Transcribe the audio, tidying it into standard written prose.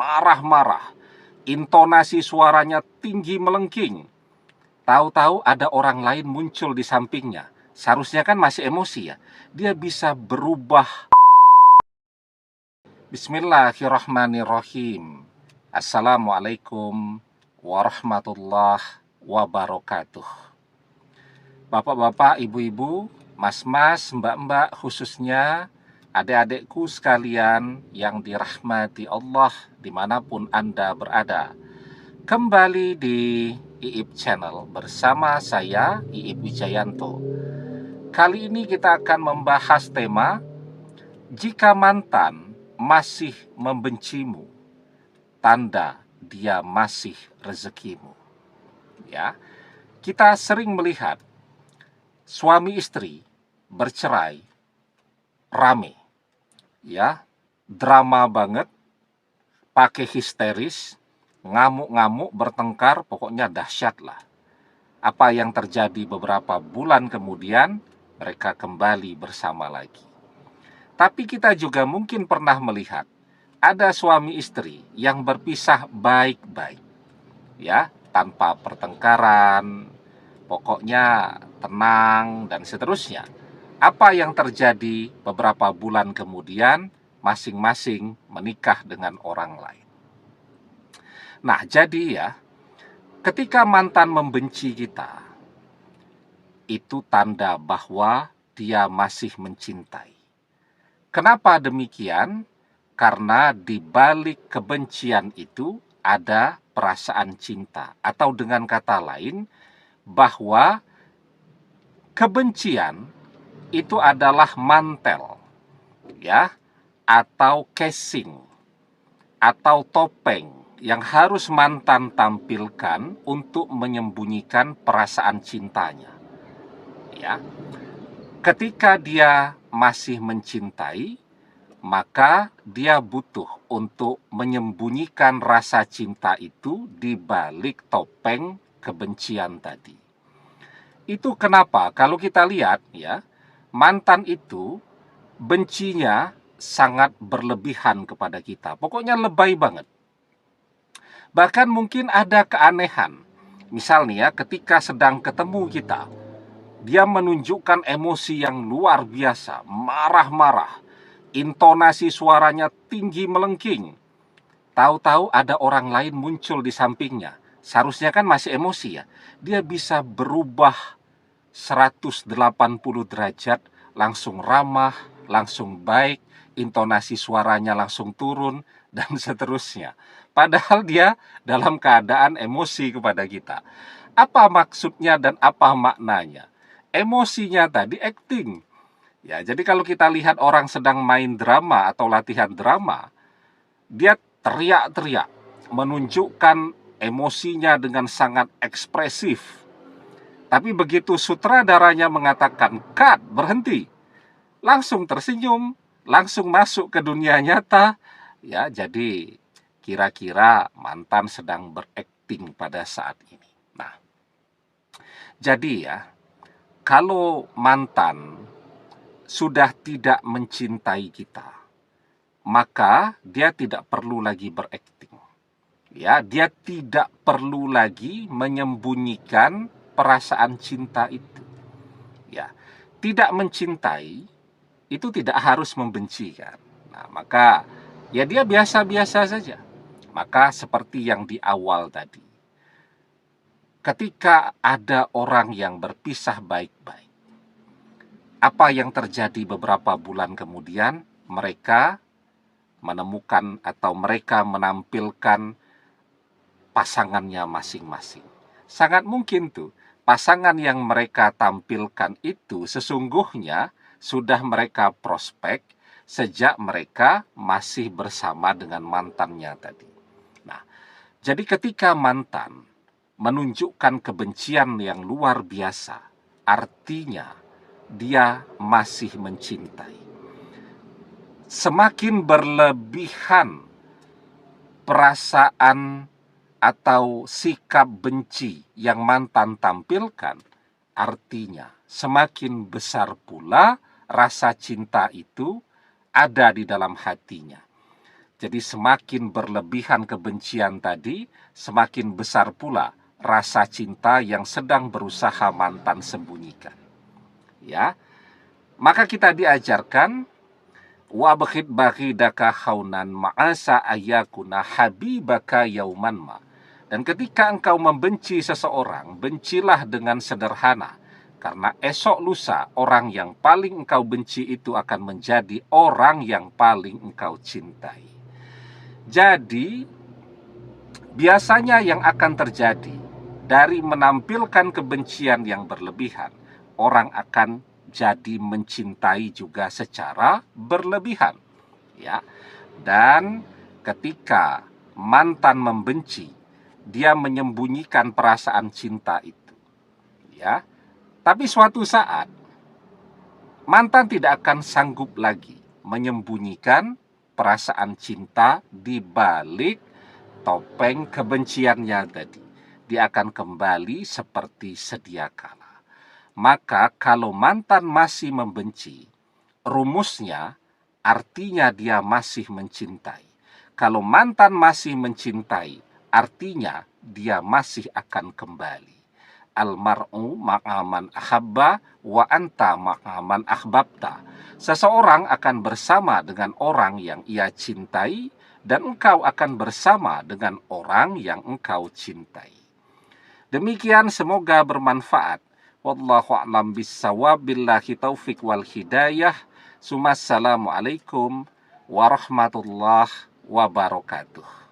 marah-marah, intonasi suaranya tinggi melengking. Tahu-tahu ada orang lain muncul di sampingnya. Seharusnya kan masih emosi ya. Dia bisa berubah. Bismillahirrahmanirrahim. Assalamualaikum warahmatullahi wabarakatuh. Bapak-bapak, ibu-ibu, mas-mas, mbak-mbak, khususnya adik-adikku sekalian yang dirahmati Allah dimanapun Anda berada. Kembali di Iip Channel bersama saya, Iip Wijayanto. Kali ini kita akan membahas tema jika mantan masih membencimu, tanda dia masih rezekimu. Ya, kita sering melihat suami istri bercerai, rame, ya, drama banget, pakai histeris, ngamuk-ngamuk, bertengkar, pokoknya dahsyat lah. Apa yang terjadi beberapa bulan kemudian, mereka kembali bersama lagi. Tapi kita juga mungkin pernah melihat ada suami istri yang berpisah baik-baik, ya, tanpa pertengkaran, pokoknya tenang dan seterusnya. Apa yang terjadi beberapa bulan kemudian, masing-masing menikah dengan orang lain. Nah, jadi ya, ketika mantan membenci kita, itu tanda bahwa dia masih mencintai. Kenapa demikian? Karena di balik kebencian itu ada perasaan cinta, atau dengan kata lain, bahwa kebencian itu adalah mantel, ya, atau casing, atau topeng yang harus mantan tampilkan untuk menyembunyikan perasaan cintanya. Ya, ketika dia masih mencintai, maka dia butuh untuk menyembunyikan rasa cinta itu di balik topeng kebencian tadi. Itu kenapa kalau kita lihat ya, mantan itu bencinya sangat berlebihan kepada kita. Pokoknya lebay banget. Bahkan mungkin ada keanehan. Misal nih ya, ketika sedang ketemu kita, dia menunjukkan emosi yang luar biasa, marah-marah, intonasi suaranya tinggi melengking. Tahu-tahu ada orang lain muncul di sampingnya. Seharusnya kan masih emosi ya. Dia bisa berubah 180 derajat, langsung ramah, langsung baik, intonasi suaranya langsung turun, dan seterusnya. Padahal dia dalam keadaan emosi kepada kita. Apa maksudnya dan apa maknanya? Emosinya tadi acting. Ya, jadi kalau kita lihat orang sedang main drama atau latihan drama, dia teriak-teriak, menunjukkan emosinya dengan sangat ekspresif. Tapi begitu sutradaranya mengatakan, "Cut, berhenti," langsung tersenyum, langsung masuk ke dunia nyata. Ya, jadi kira-kira mantan sedang berakting pada saat ini. Nah, jadi ya, kalau mantan sudah tidak mencintai kita, maka dia tidak perlu lagi berakting. Ya, dia tidak perlu lagi menyembunyikan perasaan cinta itu. Ya, tidak mencintai itu tidak harus membenci kan. Nah, maka ya dia biasa-biasa saja. Maka seperti yang di awal tadi, ketika ada orang yang berpisah baik-baik, apa yang terjadi beberapa bulan kemudian, mereka menemukan atau mereka menampilkan pasangannya masing-masing. Sangat mungkin tuh, pasangan yang mereka tampilkan itu sesungguhnya sudah mereka prospek sejak mereka masih bersama dengan mantannya tadi. Nah, jadi ketika mantan menunjukkan kebencian yang luar biasa, artinya dia masih mencintai. Semakin berlebihan perasaan atau sikap benci yang mantan tampilkan, artinya semakin besar pula rasa cinta itu ada di dalam hatinya. Jadi semakin berlebihan kebencian tadi, semakin besar pula rasa cinta yang sedang berusaha mantan sembunyikan. Ya, maka kita diajarkan wa bakhid baghidaka khaunan ma'asa ayakuna habibaka yauman ma. Dan ketika engkau membenci seseorang, bencilah dengan sederhana, karena esok lusa orang yang paling engkau benci itu akan menjadi orang yang paling engkau cintai. Jadi biasanya yang akan terjadi dari menampilkan kebencian yang berlebihan, orang akan jadi mencintai juga secara berlebihan, ya. Dan ketika mantan membenci, dia menyembunyikan perasaan cinta itu, ya. Tapi suatu saat mantan tidak akan sanggup lagi menyembunyikan perasaan cinta di balik topeng kebenciannya tadi. Dia akan kembali seperti sedia kala. Maka kalau mantan masih membenci, rumusnya artinya dia masih mencintai. Kalau mantan masih mencintai, artinya dia masih akan kembali. Almar'u ma'aman ahabba wa anta ma'aman ahbabta. Seseorang akan bersama dengan orang yang ia cintai, dan engkau akan bersama dengan orang yang engkau cintai. Demikian, semoga bermanfaat. Wallahu a'lam bissawab, billahi taufik wal hidayah. Assalamualaikum warahmatullahi wabarakatuh.